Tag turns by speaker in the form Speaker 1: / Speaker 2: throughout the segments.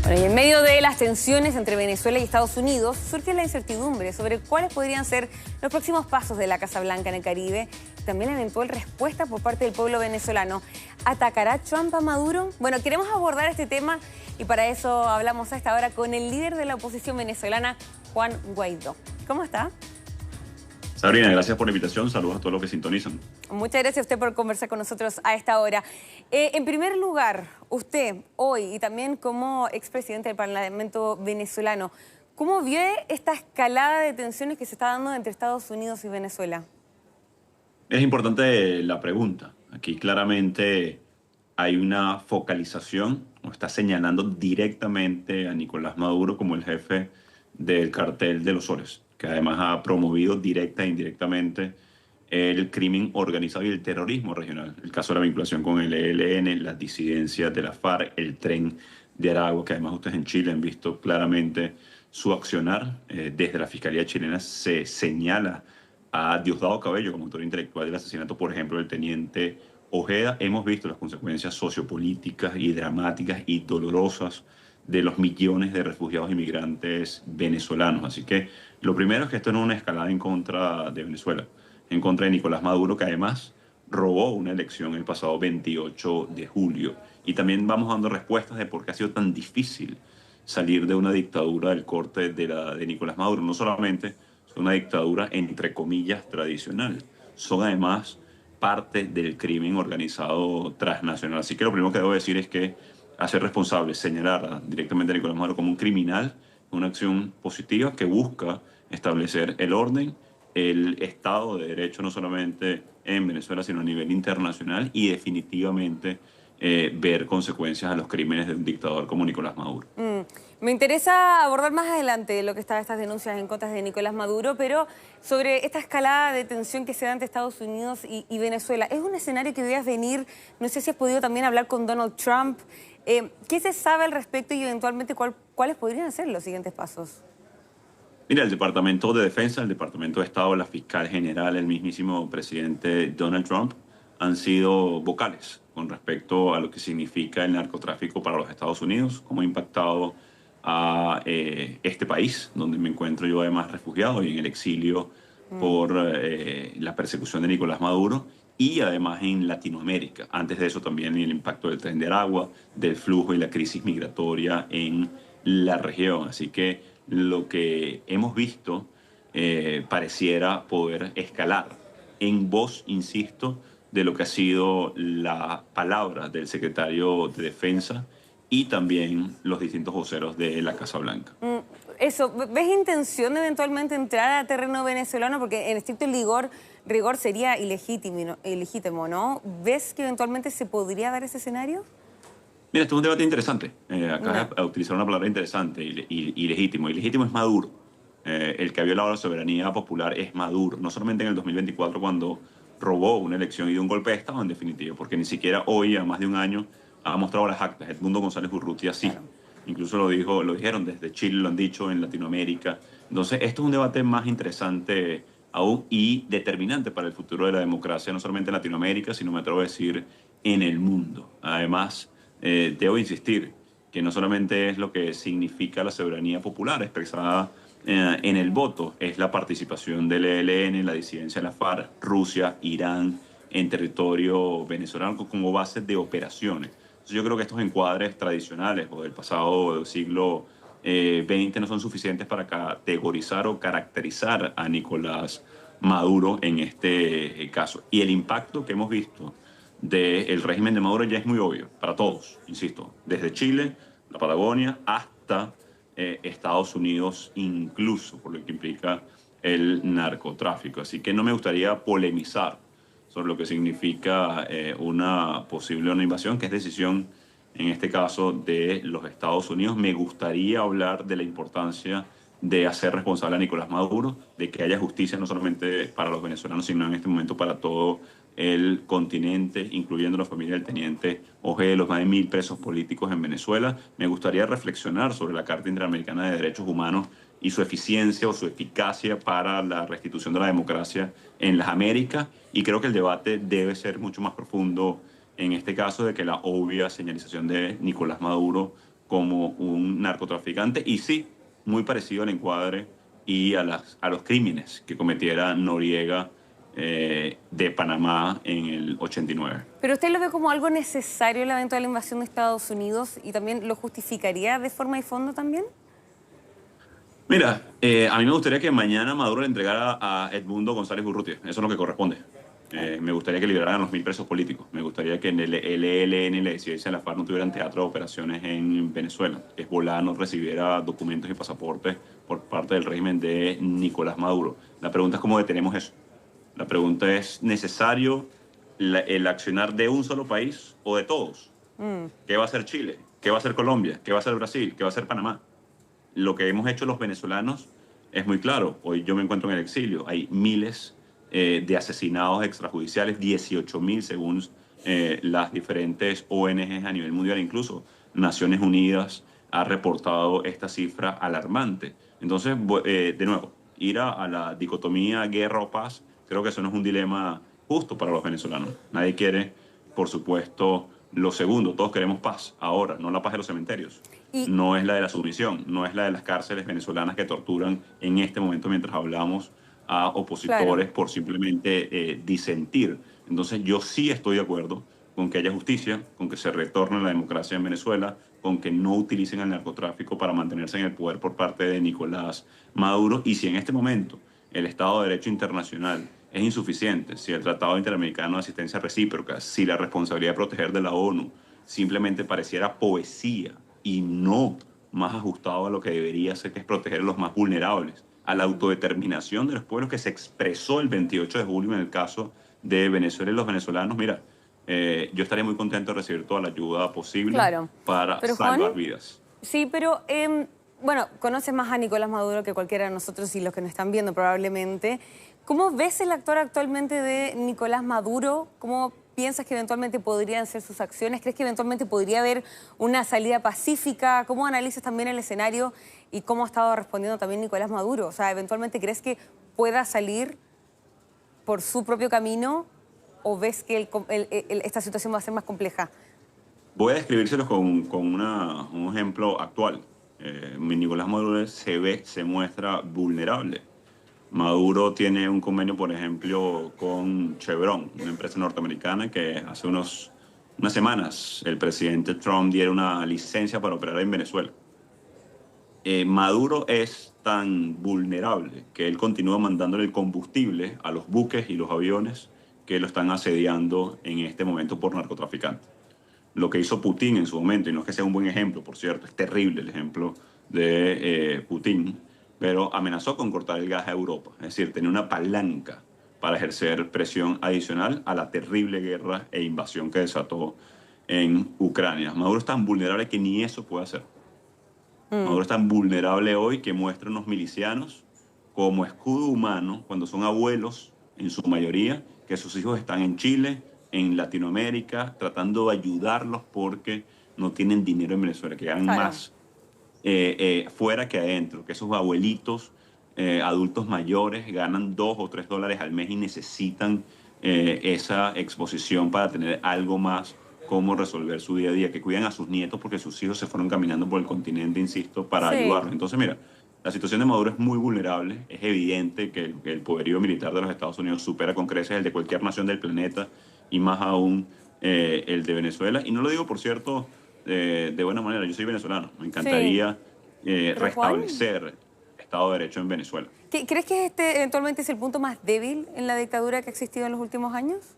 Speaker 1: Bueno, y en medio de las tensiones entre Venezuela y Estados Unidos, surge la incertidumbre sobre cuáles podrían ser los próximos pasos de la Casa Blanca en el Caribe. También la eventual respuesta por parte del pueblo venezolano. ¿Atacará Trump a Maduro? Bueno, queremos abordar este tema y para eso hablamos a esta hora con el líder de la oposición venezolana, Juan Guaidó. ¿Cómo está?
Speaker 2: Sabrina, gracias por la invitación. Saludos a todos los que sintonizan.
Speaker 1: Muchas gracias a usted por conversar con nosotros a esta hora. En primer lugar, usted hoy y también como expresidente del Parlamento venezolano, ¿cómo ve esta escalada de tensiones que se está dando entre Estados Unidos y Venezuela?
Speaker 2: Es importante la pregunta. Aquí claramente hay una focalización, o está señalando directamente a Nicolás Maduro como el jefe del cartel de los soles, que además ha promovido directa e indirectamente el crimen organizado y el terrorismo regional. El caso de la vinculación con el ELN, las disidencias de la FARC, el tren de Aragua, que además ustedes en Chile han visto claramente su accionar. Desde la Fiscalía chilena se señala a Diosdado Cabello como autor intelectual del asesinato, por ejemplo, del teniente Ojeda. Hemos visto las consecuencias sociopolíticas y dramáticas y dolorosas de los millones de refugiados inmigrantes venezolanos. Así que lo primero es que esto no es una escalada en contra de Venezuela, en contra de Nicolás Maduro, que además robó una elección el pasado 28 de julio. Y también vamos dando respuestas de por qué ha sido tan difícil salir de una dictadura del corte de Nicolás Maduro. No solamente es una dictadura entre comillas tradicional, son además parte del crimen organizado transnacional. Así que lo primero que debo decir es que hacer responsable, señalar directamente a Nicolás Maduro como un criminal, una acción positiva que busca establecer el orden, el Estado de Derecho, no solamente en Venezuela, sino a nivel internacional, y definitivamente ver consecuencias a los crímenes de un dictador como Nicolás Maduro.
Speaker 1: Me interesa abordar más adelante lo que está estas denuncias en contra de Nicolás Maduro, pero sobre esta escalada de tensión que se da entre Estados Unidos y Venezuela. ¿Es un escenario que veas venir? No sé si has podido también hablar con Donald Trump. ¿Qué se sabe al respecto y eventualmente cuáles podrían ser los siguientes pasos?
Speaker 2: Mira, el Departamento de Defensa, el Departamento de Estado, la fiscal general, el mismísimo presidente Donald Trump han sido vocales con respecto a lo que significa el narcotráfico para los Estados Unidos, cómo ha impactado a este país, donde me encuentro yo además refugiado y en el exilio por la persecución de Nicolás Maduro, y además en Latinoamérica. Antes de eso también el impacto del tren de Aragua, del flujo y la crisis migratoria en la región. Así que lo que hemos visto pareciera poder escalar en voz, insisto, de lo que ha sido la palabra del secretario de Defensa y también los distintos voceros de la Casa Blanca.
Speaker 1: Eso, ¿ves intención de eventualmente entrar a terreno venezolano? Porque en estricto rigor sería ilegítimo, ¿no? ¿Ves que eventualmente se podría dar ese escenario?
Speaker 2: Mira, esto es un debate interesante. Acá a utilizar una palabra interesante, ilegítimo. Ilegítimo es Maduro. El que ha violado la soberanía popular es Maduro. No solamente en el 2024 cuando robó una elección y dio un golpe de Estado, en definitiva, porque ni siquiera hoy, a más de un año, ha mostrado las actas. Edmundo González Urrutia sí. Incluso lo dijeron desde Chile, lo han dicho en Latinoamérica. Entonces, esto es un debate más interesante aún y determinante para el futuro de la democracia, no solamente en Latinoamérica, sino me atrevo a decir en el mundo. Además, debo insistir que no solamente es lo que significa la soberanía popular expresada en el voto, es la participación del ELN, la disidencia de la FARC, Rusia, Irán, en territorio venezolano como base de operaciones. Entonces yo creo que estos encuadres tradicionales o del pasado siglo XX no son suficientes para categorizar o caracterizar a Nicolás Maduro en este caso. Y el impacto que hemos visto del régimen de Maduro ya es muy obvio para todos, insisto, desde Chile, la Patagonia, hasta Estados Unidos, incluso por lo que implica el narcotráfico. Así que no me gustaría polemizar sobre lo que significa una posible invasión, que es decisión, en este caso, de los Estados Unidos. Me gustaría hablar de la importancia de hacer responsable a Nicolás Maduro, de que haya justicia no solamente para los venezolanos, sino en este momento para todo el continente, incluyendo la familia del teniente Ojeda, los más de 1000 presos políticos en Venezuela. Me gustaría reflexionar sobre la Carta Interamericana de Derechos Humanos y su eficiencia o su eficacia para la restitución de la democracia en las Américas. Y creo que el debate debe ser mucho más profundo en este caso de que la obvia señalización de Nicolás Maduro como un narcotraficante y sí, muy parecido al encuadre y a los crímenes que cometiera Noriega de Panamá en el 89.
Speaker 1: ¿Pero usted lo ve como algo necesario el evento de la invasión de Estados Unidos y también lo justificaría de forma y fondo también?
Speaker 2: Mira, a mí me gustaría que mañana Maduro le entregara a Edmundo González Urrutia. Eso es lo que corresponde. Me gustaría que liberaran a los 1.000 presos políticos. Me gustaría que en el ELN, la disidencia de la FARC, no tuvieran teatro de operaciones en Venezuela. Que Hezbollah no recibiera documentos y pasaportes por parte del régimen de Nicolás Maduro. La pregunta es cómo detenemos eso. La pregunta es, ¿necesario el accionar de un solo país o de todos? ¿Qué va a hacer Chile? ¿Qué va a hacer Colombia? ¿Qué va a hacer Brasil? ¿Qué va a hacer Panamá? Lo que hemos hecho los venezolanos es muy claro. Hoy yo me encuentro en el exilio. Hay miles de asesinados extrajudiciales, 18.000 según las diferentes ONGs a nivel mundial. Incluso Naciones Unidas ha reportado esta cifra alarmante. Entonces, de nuevo, ir a la dicotomía guerra o paz, creo que eso no es un dilema justo para los venezolanos. Nadie quiere, por supuesto, lo segundo. Todos queremos paz ahora, no la paz de los cementerios.
Speaker 1: Y
Speaker 2: No es la de la sumisión, no es la de las cárceles venezolanas que torturan en este momento mientras hablamos a
Speaker 1: claro,
Speaker 2: opositores por simplemente disentir. Entonces yo sí estoy de acuerdo con que haya justicia, con que se retorne la democracia en Venezuela, con que no utilicen el narcotráfico para mantenerse en el poder por parte de Nicolás Maduro. Y si en este momento el Estado de Derecho internacional es insuficiente, si el Tratado Interamericano de Asistencia Recíproca, si la responsabilidad de proteger de la ONU simplemente pareciera poesía y no más ajustado a lo que debería ser, que es proteger a los más vulnerables, a la autodeterminación de los pueblos que se expresó el 28 de julio en el caso de Venezuela y los venezolanos. Mira, yo estaría muy contento de recibir toda la ayuda posible
Speaker 1: claro.
Speaker 2: para
Speaker 1: Pero Juan,
Speaker 2: salvar vidas.
Speaker 1: sí, pero bueno, conoces más a Nicolás Maduro que cualquiera de nosotros y los que nos están viendo probablemente. ¿Cómo ves el actuar actualmente de Nicolás Maduro? ¿Cómo piensas que eventualmente podrían ser sus acciones? ¿Crees que eventualmente podría haber una salida pacífica? ¿Cómo analizas también el escenario y cómo ha estado respondiendo también Nicolás Maduro? O sea, ¿eventualmente crees que pueda salir por su propio camino o ves que esta situación va a ser más compleja?
Speaker 2: Voy a describírselos con un ejemplo actual. Nicolás Maduro se muestra vulnerable. Maduro tiene un convenio, por ejemplo, con Chevron, una empresa norteamericana que hace unas semanas el presidente Trump diera una licencia para operar en Venezuela. Maduro es tan vulnerable que él continúa mandándole el combustible a los buques y los aviones que lo están asediando en este momento por narcotraficantes. Lo que hizo Putin en su momento, y no es que sea un buen ejemplo, por cierto, es terrible el ejemplo de Putin, pero amenazó con cortar el gas a Europa. Es decir, tenía una palanca para ejercer presión adicional a la terrible guerra e invasión que desató en Ucrania. Maduro es tan vulnerable que ni eso puede hacer. Maduro es tan vulnerable hoy que muestra unos milicianos como escudo humano cuando son abuelos, en su mayoría, que sus hijos están en Chile, en Latinoamérica, tratando de ayudarlos porque no tienen dinero en Venezuela, que ganan
Speaker 1: Claro.
Speaker 2: más fuera que adentro, que esos abuelitos, adultos mayores, ganan $2 o $3 al mes y necesitan esa exposición para tener algo más cómo resolver su día a día, que cuidan a sus nietos porque sus hijos se fueron caminando por el continente, insisto, para
Speaker 1: Sí.
Speaker 2: ayudarlos. Entonces, mira, la situación de Maduro es muy vulnerable. Es evidente que el poderío militar de los Estados Unidos supera con creces el de cualquier nación del planeta y más aún el de Venezuela. Y no lo digo, por cierto, de buena manera. Yo soy venezolano. Me
Speaker 1: Sí.
Speaker 2: encantaría
Speaker 1: Pero Juan,
Speaker 2: restablecer el Estado de Derecho en Venezuela.
Speaker 1: ¿crees que este eventualmente es el punto más débil en la dictadura que ha existido en los últimos años?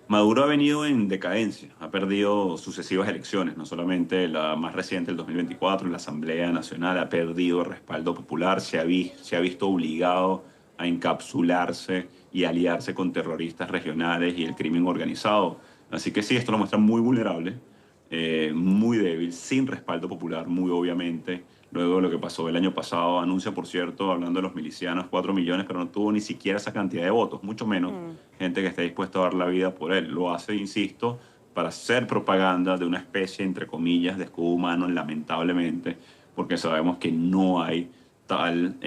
Speaker 2: Maduro ha venido en decadencia, ha perdido sucesivas elecciones, no solamente la más reciente, el 2024, la Asamblea Nacional, ha perdido respaldo popular, se ha visto obligado a encapsularse y aliarse con terroristas regionales y el crimen organizado. Así que sí, esto lo muestra muy vulnerable, muy débil, sin respaldo popular, muy obviamente. Luego de lo que pasó el año pasado, anuncia, por cierto, hablando de los milicianos, 4 millones, pero no tuvo ni siquiera esa cantidad de votos, mucho menos gente que esté dispuesta a dar la vida por él. Lo hace, insisto, para hacer propaganda de una especie, entre comillas, de escudo humano, lamentablemente, porque sabemos que no hay tal,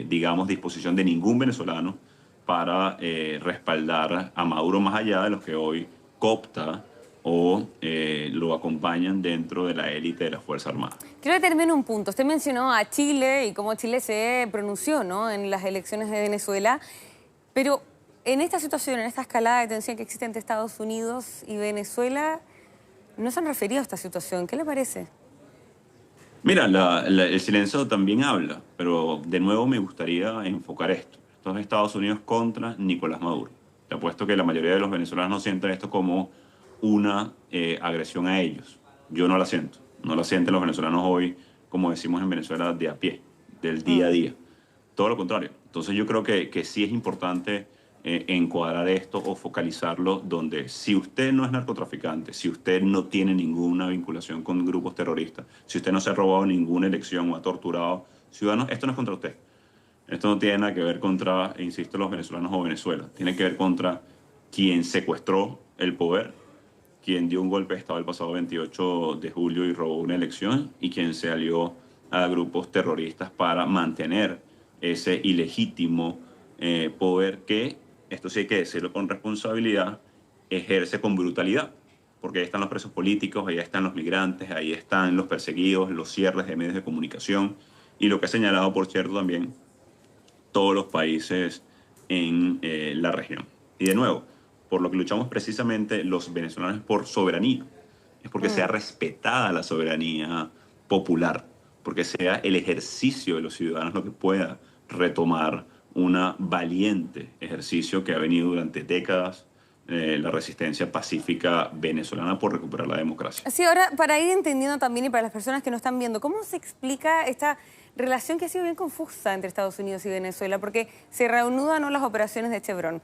Speaker 2: digamos, disposición de ningún venezolano para respaldar a Maduro más allá de los que hoy coopta o lo acompañan dentro de la élite de la Fuerza Armada.
Speaker 1: Quiero determinar un punto. Usted mencionó a Chile y cómo Chile se pronunció, ¿no?, en las elecciones de Venezuela, pero en esta situación, en esta escalada de tensión que existe entre Estados Unidos y Venezuela, no se han referido a esta situación. ¿Qué le parece?
Speaker 2: Mira, el silencio también habla, pero de nuevo me gustaría enfocar esto. Esto es Estados Unidos contra Nicolás Maduro. Te apuesto que la mayoría de los venezolanos no sienten esto como una agresión a ellos. Yo no la siento. No la sienten los venezolanos hoy, como decimos en Venezuela, de a pie, del día a día. Todo lo contrario. Entonces yo creo que sí es importante encuadrar esto o focalizarlo donde si usted no es narcotraficante, si usted no tiene ninguna vinculación con grupos terroristas, si usted no se ha robado ninguna elección o ha torturado ciudadanos, esto no es contra usted. Esto no tiene nada que ver contra, insisto, los venezolanos o Venezuela. Tiene que ver contra quien secuestró el poder, quien dio un golpe de Estado el pasado 28 de julio y robó una elección, y quien se alió a grupos terroristas para mantener ese ilegítimo poder que, esto sí hay que decirlo con responsabilidad, ejerce con brutalidad. Porque ahí están los presos políticos, ahí están los migrantes, ahí están los perseguidos, los cierres de medios de comunicación y lo que ha señalado, por cierto, también todos los países en la región. Y de nuevo, por lo que luchamos precisamente los venezolanos es por soberanía, es porque sea respetada la soberanía popular, porque sea el ejercicio de los ciudadanos lo que pueda retomar una valiente ejercicio que ha venido durante décadas, la resistencia pacífica venezolana por recuperar la democracia.
Speaker 1: Sí, ahora, para ir entendiendo también y para las personas que nos están viendo, ¿cómo se explica esta relación que ha sido bien confusa entre Estados Unidos y Venezuela? Porque se reanudan, ¿no?, las operaciones de Chevron.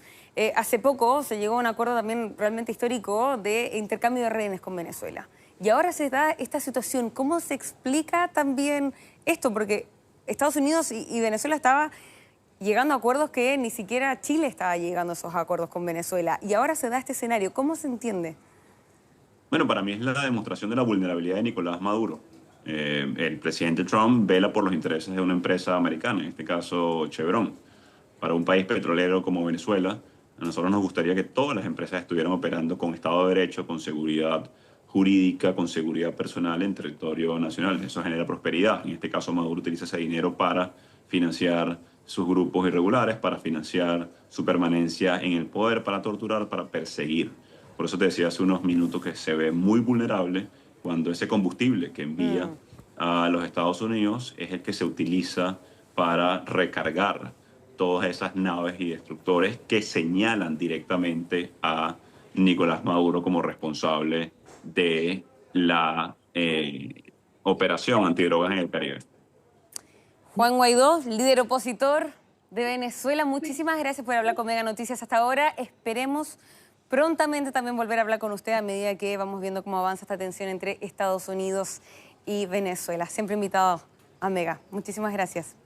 Speaker 1: Hace poco se llegó a un acuerdo también realmente histórico de intercambio de rehenes con Venezuela. Y ahora se da esta situación. ¿Cómo se explica también esto? Porque Estados Unidos y Venezuela estaba llegando a acuerdos que ni siquiera Chile estaba llegando a esos acuerdos con Venezuela. Y ahora se da este escenario. ¿Cómo se entiende?
Speaker 2: Bueno, para mí es la demostración de la vulnerabilidad de Nicolás Maduro. El presidente Trump vela por los intereses de una empresa americana, en este caso Chevron. Para un país petrolero como Venezuela, a nosotros nos gustaría que todas las empresas estuvieran operando con Estado de Derecho, con seguridad jurídica, con seguridad personal en territorio nacional. Eso genera prosperidad. En este caso, Maduro utiliza ese dinero para financiar sus grupos irregulares, para financiar su permanencia en el poder, para torturar, para perseguir. Por eso te decía hace unos minutos que se ve muy vulnerable cuando ese combustible que envía a los Estados Unidos es el que se utiliza para recargar todas esas naves y destructores que señalan directamente a Nicolás Maduro como responsable de la operación antidrogas en el Caribe.
Speaker 1: Juan Guaidó, líder opositor de Venezuela, muchísimas gracias por hablar con Mega Noticias hasta ahora. Esperemos prontamente también volver a hablar con usted a medida que vamos viendo cómo avanza esta tensión entre Estados Unidos y Venezuela. Siempre invitado a Mega. Muchísimas gracias.